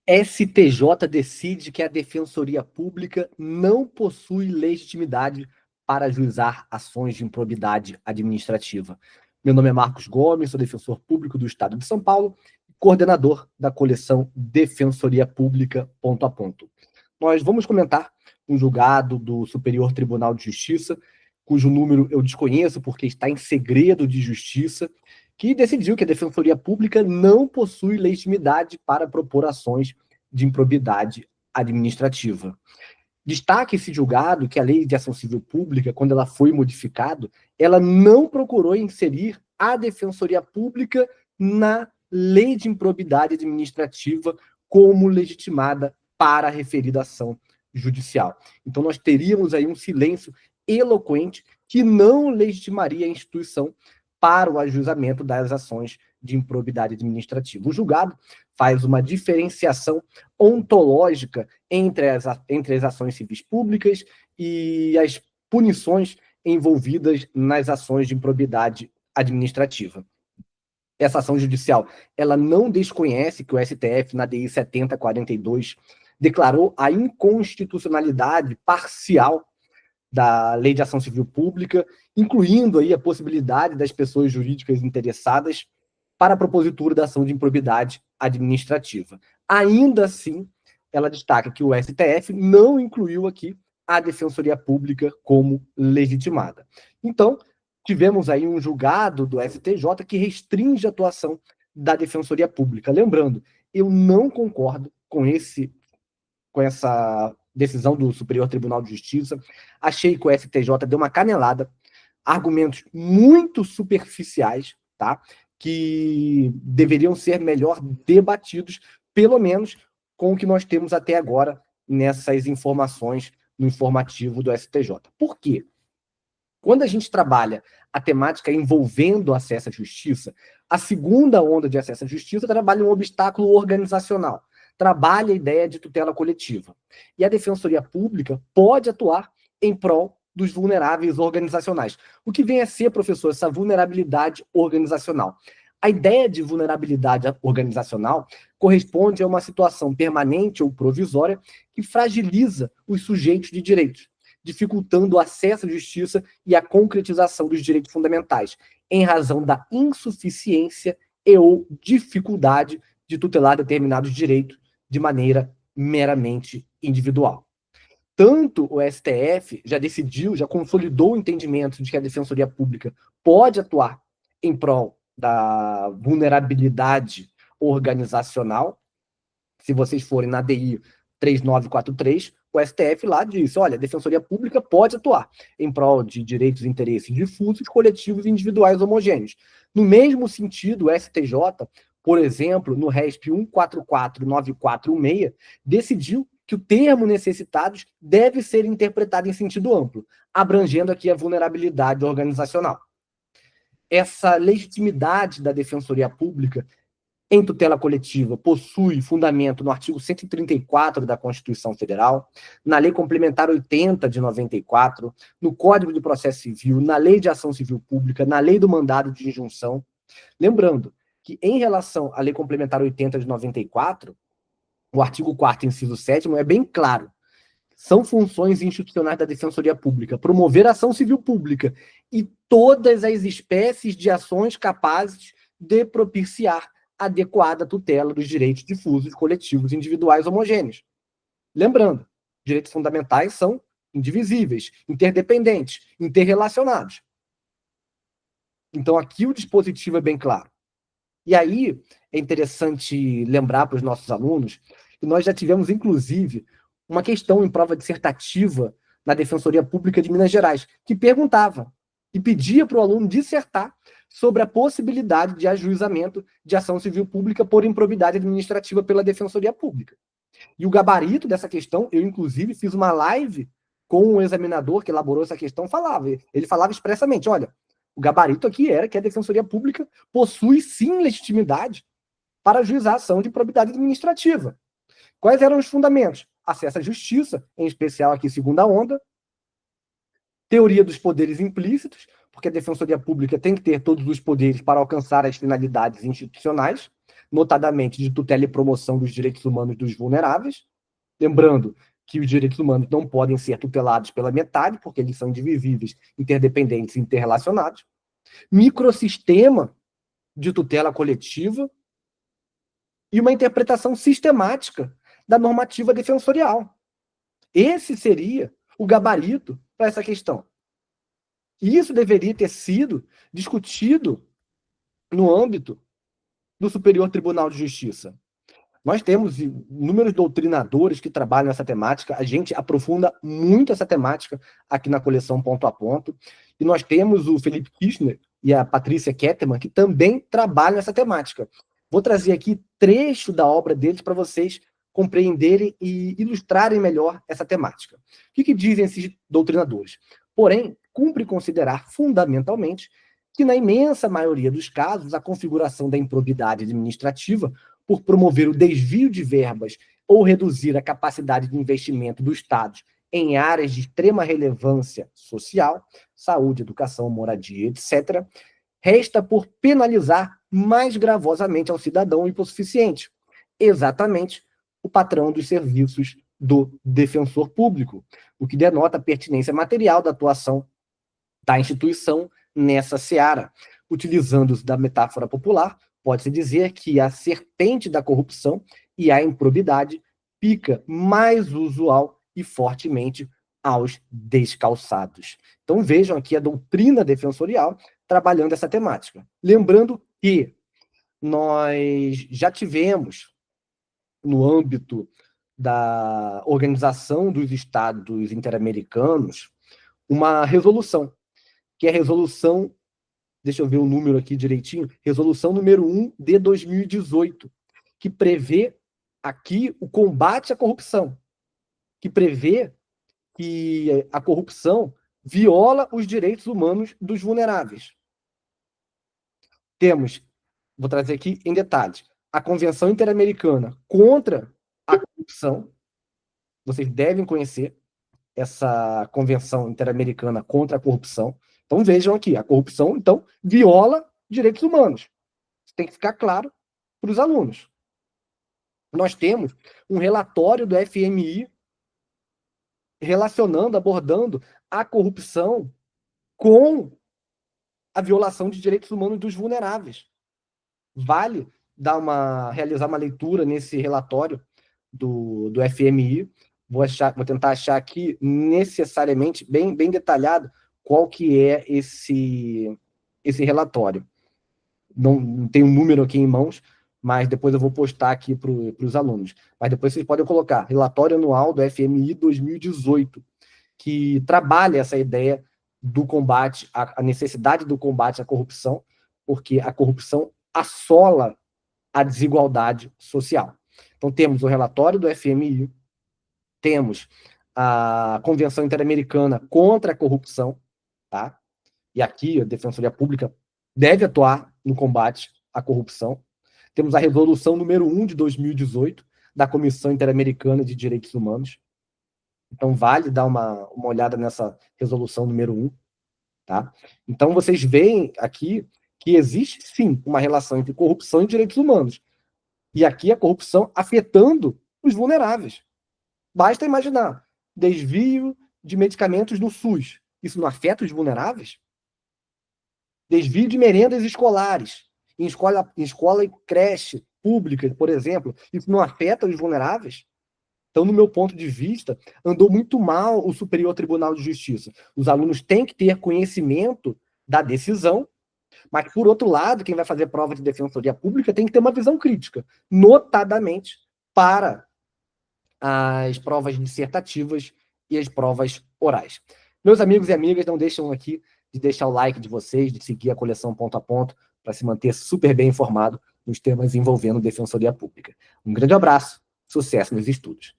STJ decide que a Defensoria Pública não possui legitimidade para ajuizar ações de improbidade administrativa. Meu nome é Marcos Gomes, sou defensor público do Estado de São Paulo, coordenador da coleção Defensoria Pública Ponto a Ponto. Nós vamos comentar um julgado do Superior Tribunal de Justiça, cujo número eu desconheço porque está em segredo de justiça, que decidiu que a Defensoria Pública não possui legitimidade para propor ações de improbidade administrativa. Destaque esse julgado que a Lei de Ação Civil Pública, quando ela foi modificada, ela não procurou inserir a Defensoria Pública na Lei de Improbidade Administrativa como legitimada para a referida ação judicial. Então, nós teríamos aí um silêncio eloquente que não legitimaria a instituição para o ajuizamento das ações de improbidade administrativa. O julgado faz uma diferenciação ontológica entre as ações civis públicas e as punições envolvidas nas ações de improbidade administrativa. Essa ação judicial, ela não desconhece que o STF, na DI 7042, declarou a inconstitucionalidade parcial da Lei de Ação Civil Pública, incluindo aí a possibilidade das pessoas jurídicas interessadas para a propositura da ação de improbidade administrativa. Ainda assim, ela destaca que o STF não incluiu aqui a Defensoria Pública como legitimada. Então, tivemos aí um julgado do STJ que restringe a atuação da Defensoria Pública. Lembrando, eu não concordo com essa decisão do Superior Tribunal de Justiça. Achei que o STJ deu uma canelada, argumentos muito superficiais, tá? Que deveriam ser melhor debatidos, pelo menos com o que nós temos até agora nessas informações no informativo do STJ. Por quê? Quando a gente trabalha a temática envolvendo acesso à justiça, a segunda onda de acesso à justiça trabalha um obstáculo organizacional, trabalha a ideia de tutela coletiva. E a Defensoria Pública pode atuar em prol dos vulneráveis organizacionais. O que vem a ser, professor, essa vulnerabilidade organizacional? A ideia de vulnerabilidade organizacional corresponde a uma situação permanente ou provisória que fragiliza os sujeitos de direitos, dificultando o acesso à justiça e a concretização dos direitos fundamentais, em razão da insuficiência e ou dificuldade de tutelar determinados direitos de maneira meramente individual. Tanto o STF já decidiu, já consolidou o entendimento de que a Defensoria Pública pode atuar em prol da vulnerabilidade organizacional. Se vocês forem na DI 3943, o STF lá diz, olha, a Defensoria Pública pode atuar em prol de direitos e interesses difusos, coletivos e individuais homogêneos. No mesmo sentido, o STJ, por exemplo, no RESP 1449416, decidiu que o termo necessitados deve ser interpretado em sentido amplo, abrangendo aqui a vulnerabilidade organizacional. Essa legitimidade da Defensoria Pública em tutela coletiva possui fundamento no artigo 134 da Constituição Federal, na Lei Complementar 80 de 94, no Código de Processo Civil, na Lei de Ação Civil Pública, na Lei do Mandado de Injunção. Lembrando que, em relação à Lei Complementar 80 de 94, o artigo 4º, inciso 7º, é bem claro. São funções institucionais da Defensoria Pública promover a ação civil pública e todas as espécies de ações capazes de propiciar adequada tutela dos direitos difusos, coletivos, individuais homogêneos. Lembrando, direitos fundamentais são indivisíveis, interdependentes, interrelacionados. Então, aqui o dispositivo é bem claro. E aí, é interessante lembrar para os nossos alunos que nós já tivemos, inclusive, uma questão em prova dissertativa na Defensoria Pública de Minas Gerais, que perguntava e pedia para o aluno dissertar sobre a possibilidade de ajuizamento de ação civil pública por improbidade administrativa pela Defensoria Pública. E o gabarito dessa questão, eu inclusive fiz uma live com o examinador que elaborou essa questão, ele falava expressamente, olha, o gabarito aqui era que a Defensoria Pública possui sim legitimidade para ajuizar a ação de improbidade administrativa. Quais eram os fundamentos? Acesso à justiça, em especial aqui segunda onda, teoria dos poderes implícitos, porque a Defensoria Pública tem que ter todos os poderes para alcançar as finalidades institucionais, notadamente de tutela e promoção dos direitos humanos dos vulneráveis, lembrando que os direitos humanos não podem ser tutelados pela metade, porque eles são indivisíveis, interdependentes e interrelacionados, microsistema de tutela coletiva e uma interpretação sistemática da normativa defensorial. Esse seria o gabarito para essa questão. E isso deveria ter sido discutido no âmbito do Superior Tribunal de Justiça. Nós temos inúmeros doutrinadores que trabalham essa temática, a gente aprofunda muito essa temática aqui na coleção Ponto a Ponto, e nós temos o Felipe Kirchner e a Patrícia Ketterman, que também trabalham essa temática. Vou trazer aqui trecho da obra deles para vocês compreenderem e ilustrarem melhor essa temática. O que dizem esses doutrinadores? Porém, cumpre considerar fundamentalmente que, na imensa maioria dos casos, a configuração da improbidade administrativa por promover o desvio de verbas ou reduzir a capacidade de investimento do Estado em áreas de extrema relevância social, saúde, educação, moradia, etc., resta por penalizar mais gravosamente ao cidadão hipossuficiente, exatamente o patrão dos serviços do defensor público, o que denota a pertinência material da atuação da instituição nessa seara. Utilizando-se da metáfora popular, pode-se dizer que a serpente da corrupção e a improbidade pica mais usual e fortemente aos descalçados. Então vejam aqui a doutrina defensorial trabalhando essa temática. Lembrando que nós já tivemos, no âmbito da Organização dos Estados Interamericanos, uma resolução, que é a resolução, deixa eu ver o número aqui direitinho, resolução número 1 de 2018, que prevê aqui o combate à corrupção, que prevê que a corrupção viola os direitos humanos dos vulneráveis. Temos, vou trazer aqui em detalhes, a Convenção Interamericana contra a Corrupção. Vocês devem conhecer essa Convenção Interamericana contra a Corrupção. Então vejam aqui, a corrupção, então, viola direitos humanos. Isso tem que ficar claro para os alunos. Nós temos um relatório do FMI relacionando, abordando a corrupção com a violação de direitos humanos dos vulneráveis. Vale realizar uma leitura nesse relatório do FMI. Vou tentar achar aqui necessariamente, bem detalhado, qual que é esse relatório. Não tem um número aqui em mãos, mas depois eu vou postar aqui para os alunos. Mas depois vocês podem colocar relatório anual do FMI 2018, que trabalha essa ideia do combate, a necessidade do combate à corrupção, porque a corrupção assola a desigualdade social. Então temos o relatório do FMI, temos a Convenção Interamericana contra a Corrupção, tá? E aqui a Defensoria Pública deve atuar no combate à corrupção. Temos a resolução número 1 de 2018 da Comissão Interamericana de Direitos Humanos. Então vale dar uma olhada nessa resolução número 1, tá? Então vocês veem aqui que existe sim uma relação entre corrupção e direitos humanos. E aqui a corrupção afetando os vulneráveis. Basta imaginar, desvio de medicamentos no SUS. Isso não afeta os vulneráveis? Desvio de merendas escolares, em escola e creche pública, por exemplo, isso não afeta os vulneráveis? Então, no meu ponto de vista, andou muito mal o Superior Tribunal de Justiça. Os alunos têm que ter conhecimento da decisão, mas, por outro lado, quem vai fazer prova de defensoria pública tem que ter uma visão crítica, notadamente para as provas dissertativas e as provas orais. Meus amigos e amigas, não deixam aqui de deixar o like de vocês, de seguir a coleção Ponto a Ponto, para se manter super bem informado nos temas envolvendo defensoria pública. Um grande abraço, sucesso nos estudos.